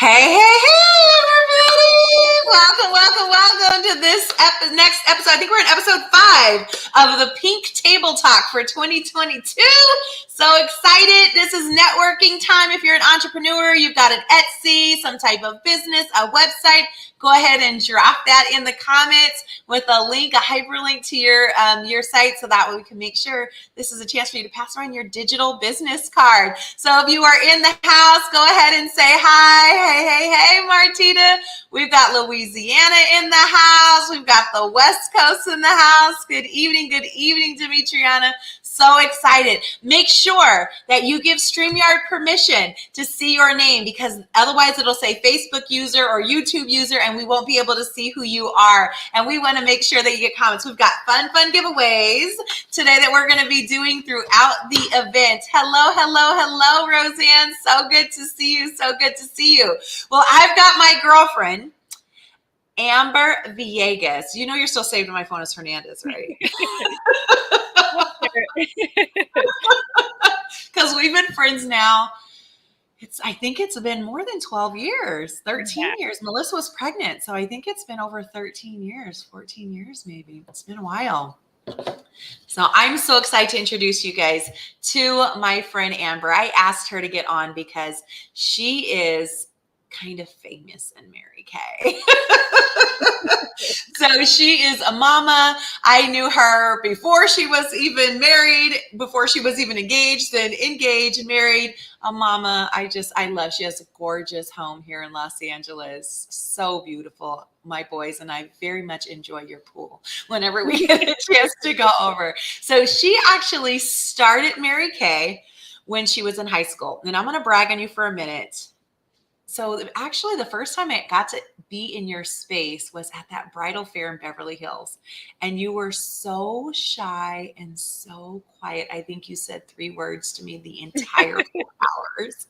Hey, everybody! Welcome to this next episode. I think we're in episode 5 of the Pink Table Talk for 2022. So excited. This is networking time. If you're an entrepreneur, you've got an Etsy, some type of business, a website, go ahead and drop that in the comments with a link, a hyperlink to your site, so that way we can make sure this is a chance for you to pass around your digital business card. So if you are in the house, go ahead and say hi. Hey, Martina. We've got Louisiana in the house. We've got the West Coast in the house. Good evening, Demetriana. So excited. Make sure that you give StreamYard permission to see your name, because otherwise it'll say Facebook user or YouTube user and we won't be able to see who you are. And we want to make sure that you get comments. We've got fun giveaways today that we're going to be doing throughout the event. Hello, Roseanne. So good to see you. Well, I've got my girlfriend, Amber Villegas. You know you're still saved on my phone as Hernandez, right? Because we've been friends now. I think it's been more than 12 years, 13 years. Melissa was pregnant, so I think it's been over 13 years, 14 years maybe. It's been a while. So I'm so excited to introduce you guys to my friend Amber. I asked her to get on because she is kind of famous in Mary Kay. So she is a mama. I knew her before she was even married, before she was even engaged, then engaged, married, a mama. I love, she has a gorgeous home here in Los Angeles. So beautiful. My boys and I very much enjoy your pool whenever we get a chance to go over. So she actually started Mary Kay when she was in high school. And I'm going to brag on you for a minute. So actually the first time I got to be in your space was at that bridal fair in Beverly Hills. And you were so shy and so quiet. I think you said 3 words to me the entire 4 hours.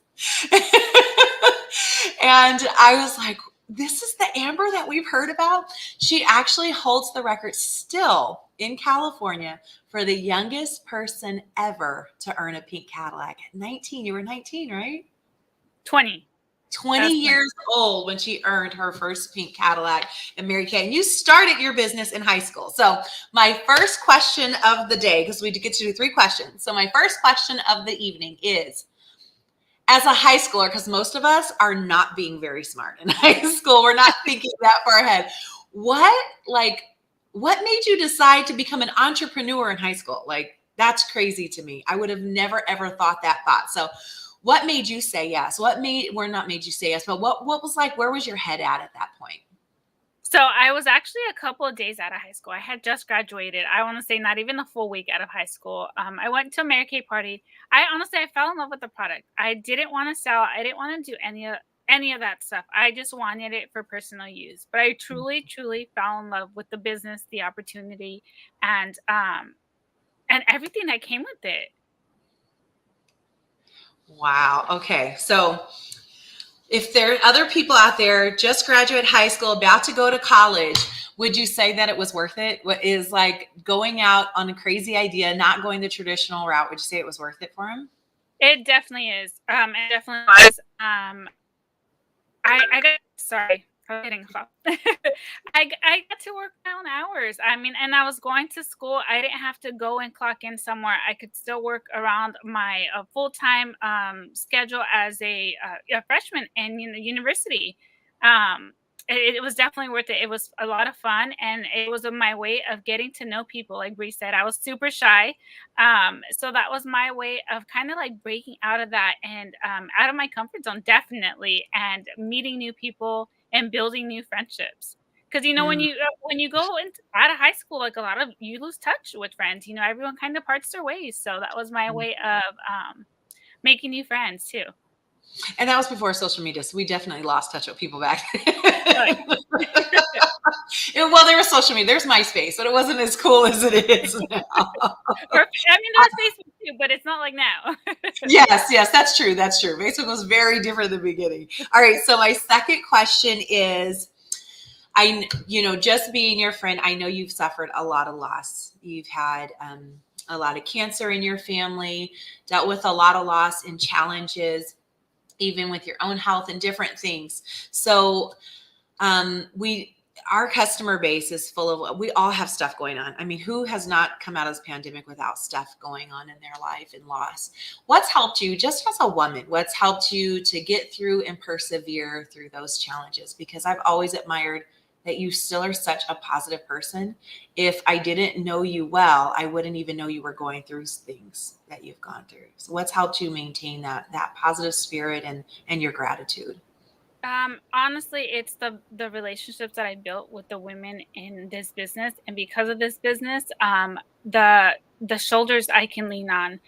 And I was like, this is the Amber that we've heard about. She actually holds the record still in California for the youngest person ever to earn a pink Cadillac at 19. You were 19, right? 20 years old when she earned her first pink Cadillac in Mary Kay. And you started your business in high school. So my first question of the day, because we get to do 3 questions. So my first question of the evening is, as a high schooler, because most of us are not being very smart in high school, we're not thinking that far ahead. What made you decide to become an entrepreneur in high school? Like, that's crazy to me. I would have never, ever thought that thought. So what made you say yes? What was like, where was your head at that point? So I was actually a couple of days out of high school. I had just graduated. I want to say not even a full week out of high school. I went to a Mary Kay party. I fell in love with the product. I didn't want to sell. I didn't want to do any of that stuff. I just wanted it for personal use. But I truly, truly fell in love with the business, the opportunity, and everything that came with it. Wow. Okay. So if there are other people out there just graduate high school, about to go to college, would you say that it was worth it? What is like going out on a crazy idea, not going the traditional route? Would you say it was worth it for him? It definitely is. It definitely was. I was getting off. I got to work my own hours. I mean, and I was going to school. I didn't have to go and clock in somewhere. I could still work around my full-time schedule as a freshman in university. It was definitely worth it. It was a lot of fun, and it was my way of getting to know people. Like Bree said, I was super shy. So that was my way of kind of like breaking out of that and out of my comfort zone, definitely, and meeting new people and building new friendships. Because, when you go out of high school, like you lose touch with friends. Everyone kind of parts their ways. So that was my way of making new friends too. And that was before social media, so we definitely lost touch with people back then. Well, there was social media. There's MySpace, but it wasn't as cool as it is now. There was Facebook too, but it's not like now. Yes, that's true. Facebook was very different in the beginning. All right, so my second question is, just being your friend, I know you've suffered a lot of loss. You've had a lot of cancer in your family, dealt with a lot of loss and challenges. even with your own health and different things. So our customer base is full of, we all have stuff going on. I mean, who has not come out of this pandemic without stuff going on in their life and loss? What's helped you, just as a woman, what's helped you to get through and persevere through those challenges? Because I've always admired that you still are such a positive person. If I didn't know you well, I wouldn't even know you were going through things that you've gone through. So what's helped you maintain that positive spirit and your gratitude? Honestly, it's the relationships that I built with the women in this business, and because of this business, the shoulders I can lean on,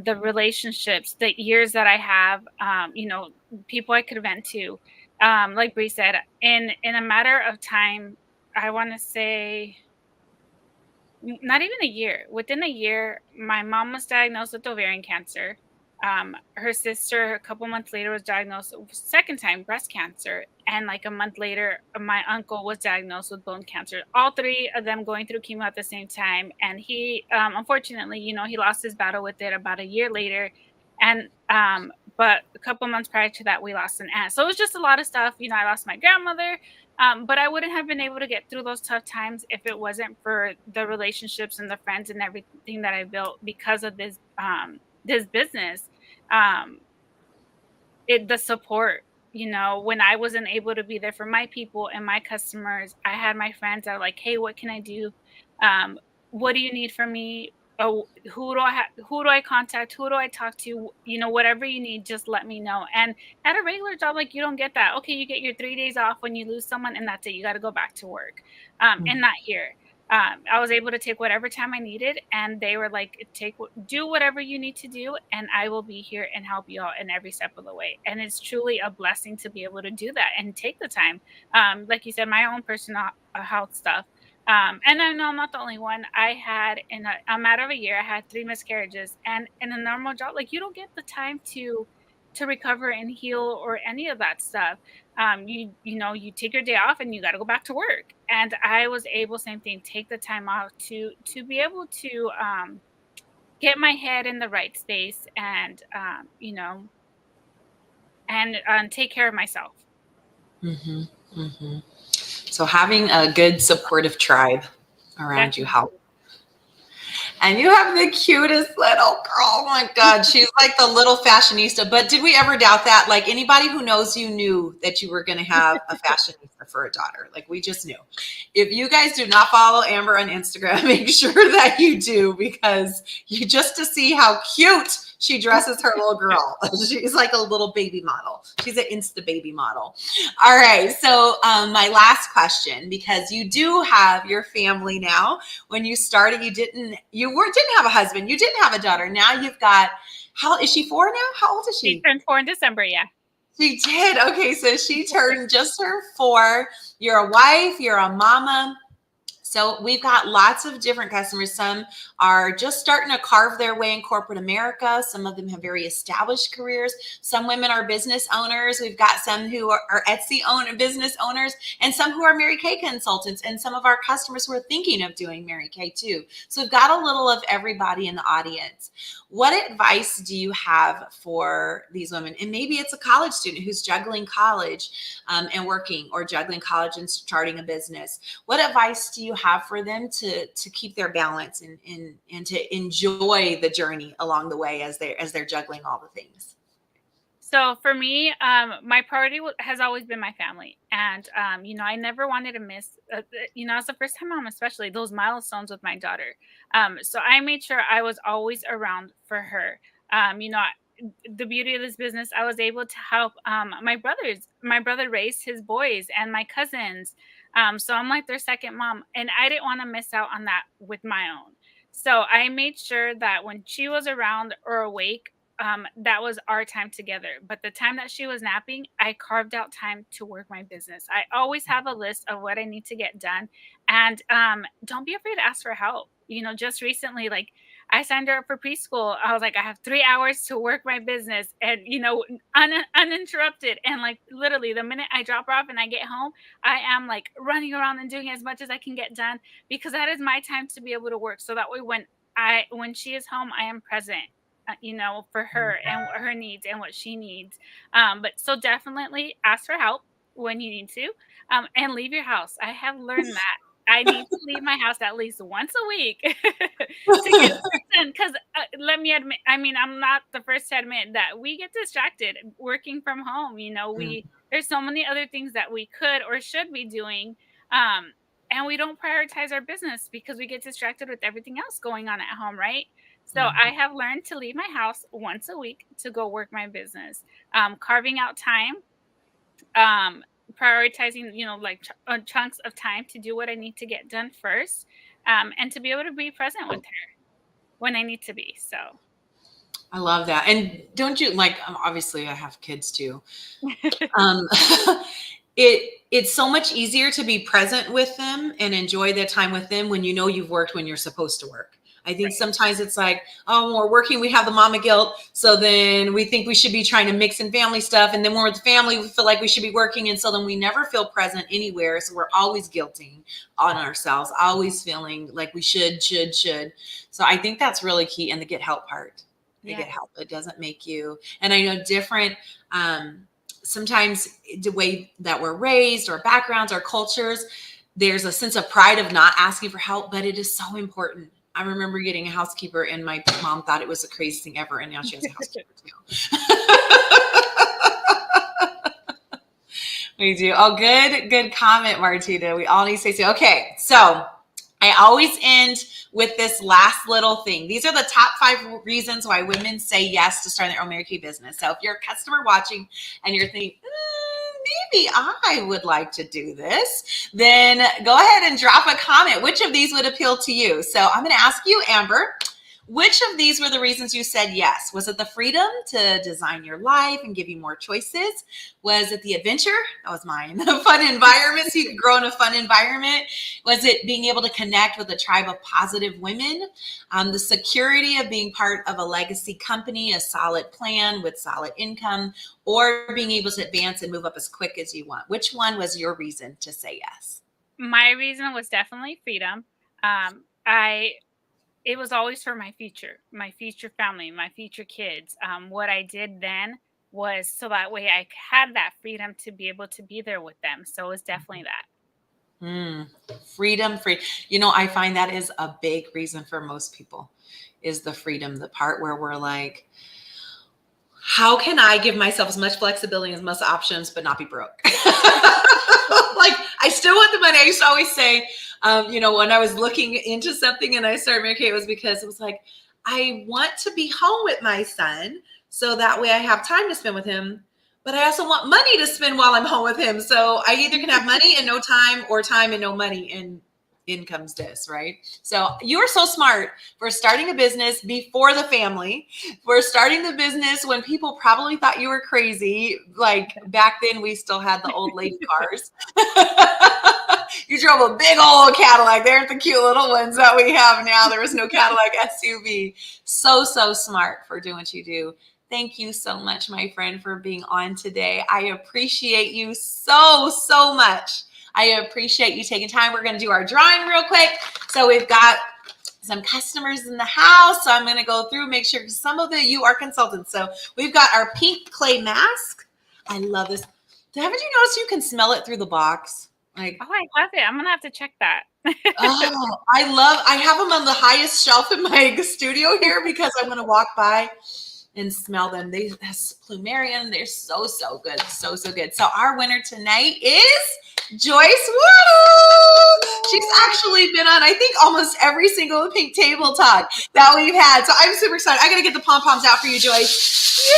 the relationships, the ears that I have, people I could vent to. Like Bree said, in a matter of time, I want to say not even a year. Within a year, my mom was diagnosed with ovarian cancer. Her sister, a couple months later, was diagnosed second time breast cancer, and like a month later, my uncle was diagnosed with bone cancer. All three of them going through chemo at the same time, and he, unfortunately, he lost his battle with it about a year later, and but a couple months prior to that, we lost an aunt. So it was just a lot of stuff. I lost my grandmother. But I wouldn't have been able to get through those tough times if it wasn't for the relationships and the friends and everything that I built because of this business. Um, the support, when I wasn't able to be there for my people and my customers, I had my friends that are like, "Hey, what can I do? What do you need from me? Oh, who do I contact? Who do I talk to? Whatever you need, just let me know." And at a regular job, like, you don't get that. Okay, you get your 3 days off when you lose someone, and that's it. You got to go back to work. And not here. I was able to take whatever time I needed, and they were like, do whatever you need to do, and I will be here and help you out in every step of the way. And it's truly a blessing to be able to do that and take the time. Like you said, my own personal health stuff. And I know I'm not the only one. I had, in a matter of a year, I had 3 miscarriages, and in a normal job, like, you don't get the time to recover and heal or any of that stuff. You take your day off and you got to go back to work. And I was able, same thing, take the time off to be able to get my head in the right space and take care of myself. Mm-hmm, mm-hmm. So having a good supportive tribe around you helps. And you have the cutest little girl. Oh my God. She's like the little fashionista. But did we ever doubt that? Like, anybody who knows you knew that you were going to have a fashionista for a daughter. Like, we just knew. If you guys do not follow Amber on Instagram, make sure that you do, because just to see how cute she dresses her little girl. She's like a little baby model. She's an Insta baby model. All right. So my last question, because you do have your family now. When you started, you didn't have a husband. You didn't have a daughter. Now you've got, how is she 4 now? How old is she? She turned 4 in December. Yeah. She did. Okay. So she turned just her 4. You're a wife. You're a mama. So we've got lots of different customers. Some are just starting to carve their way in corporate America. Some of them have very established careers. Some women are business owners. We've got some who are Etsy business owners, and some who are Mary Kay consultants, and some of our customers who are thinking of doing Mary Kay too. So we've got a little of everybody in the audience. What advice do you have for these women? And maybe it's a college student who's juggling college and working, or juggling college and starting a business. What advice do you have for them to keep their balance and to enjoy the journey along the way as they're juggling all the things? So for me, my priority has always been my family. And, I never wanted to miss, as a first time mom, especially those milestones with my daughter. So I made sure I was always around for her. The beauty of this business, I was able to help my brother raise his boys and my cousins. So I'm like their second mom, and I didn't want to miss out on that with my own. So I made sure that when she was around or awake, that was our time together. But the time that she was napping, I carved out time to work my business. I always have a list of what I need to get done. And don't be afraid to ask for help. Just recently, like, I signed her up for preschool. I was like, I have 3 hours to work my business and, uninterrupted. And like, literally the minute I drop her off and I get home, I am like running around and doing as much as I can get done, because that is my time to be able to work. So that way, when she is home, I am present. for her and her needs and what she needs. But so definitely ask for help when you need to, and leave your house. I have learned that. I need to leave my house at least once a week to get done. Because let me admit, I mean, I'm not the first to admit that we get distracted working from home. There's so many other things that we could or should be doing. And we don't prioritize our business because we get distracted with everything else going on at home, right? So I have learned to leave my house once a week to go work my business, carving out time, prioritizing, chunks of time to do what I need to get done first, and to be able to be present with her when I need to be. So I love that. And don't you obviously I have kids too. It's so much easier to be present with them and enjoy the time with them when you've worked when you're supposed to work. I think sometimes it's like, oh, when we're working, we have the mama guilt. So then we think we should be trying to mix in family stuff. And then when we're with family, we feel like we should be working. And so then we never feel present anywhere. So we're always guilting on ourselves, always feeling like we should. So I think that's really key. And the get help part. The get help. It doesn't make you, and I know different, sometimes the way that we're raised, our backgrounds, our cultures, there's a sense of pride of not asking for help, but it is so important. I remember getting a housekeeper and my mom thought it was the craziest thing ever. And now she has a housekeeper too. We do. Oh, good comment, Martina. We all need to say so. Okay. So I always end with this last little thing. These are the top 5 reasons why women say yes to starting their own Mary Kay business. So if you're a customer watching and you're thinking, maybe I would like to do this, then go ahead and drop a comment. Which of these would appeal to you? So I'm going to ask you, Amber, which of these were the reasons you said yes? Was it the freedom to design your life and give you more choices? Was it the adventure? That was mine. The fun environment, so you could grow in a fun environment. Was it being able to connect with a tribe of positive women? The security of being part of a legacy company, a solid plan with solid income, or being able to advance and move up as quick as you want? Which one was your reason to say yes? My reason was definitely freedom. It was always for my future family, my future kids. What I did then was so that way I had that freedom to be able to be there with them. So it was definitely that. Freedom. I find that is a big reason for most people is the freedom, the part where we're like, how can I give myself as much flexibility, as much options, but not be broke? Like, I still want the money. I used to always say, when I was looking into something and I started Mary Kay, it was because it was like, I want to be home with my son so that way I have time to spend with him. But I also want money to spend while I'm home with him. So I either can have money and no time, or time and no money, and in comes this, right? So you are so smart for starting a business before the family, for starting the business when people probably thought you were crazy. Like back then we still had the old lady cars. You drove a big old Cadillac. They aren't the cute little ones that we have now. There was no Cadillac SUV. So smart for doing what you do. Thank you so much, my friend, for being on today. I appreciate you so much. I appreciate you taking time. We're going to do our drawing real quick. So we've got some customers in the house. So I'm going to go through, make sure some of you are consultants. So we've got our pink clay mask. I love this. Haven't you noticed you can smell it through the box? I love it. I'm going to have to check that. I have them on the highest shelf in my studio here because I'm going to walk by and smell them. They have plumerium. They're so good. So good. So our winner tonight is Joyce Woo! She's actually been on, I think, almost every single Pink Table Talk that we've had. So I'm super excited. I got to get the pom-poms out for you, Joyce. Yay!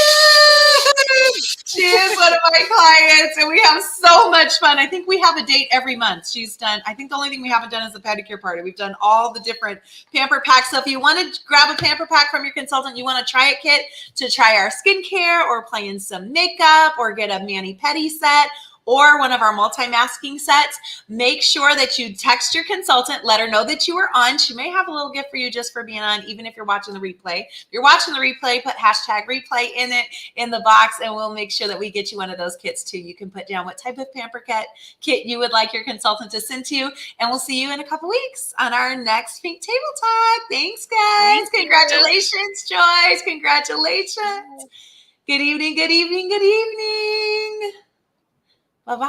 She is one of my clients, and we have so much fun. I think we have a date every month. She's done, I think the only thing we haven't done is the pedicure party. We've done all the different pamper packs. So if you want to grab a pamper pack from your consultant, you want to try it kit to try our skincare or play in some makeup or get a mani-pedi set, or one of our multi-masking sets, make sure that you text your consultant, let her know that you were on. She may have a little gift for you just for being on, even if you're watching the replay. If you're watching the replay, put hashtag replay in the box, and we'll make sure that we get you one of those kits too. You can put down what type of Pamper kit you would like your consultant to send to you, and we'll see you in a couple weeks on our next Pink Table Talk. Thanks, guys. Congratulations, Joyce. Congratulations. Good evening, good evening, good evening. Bye-bye.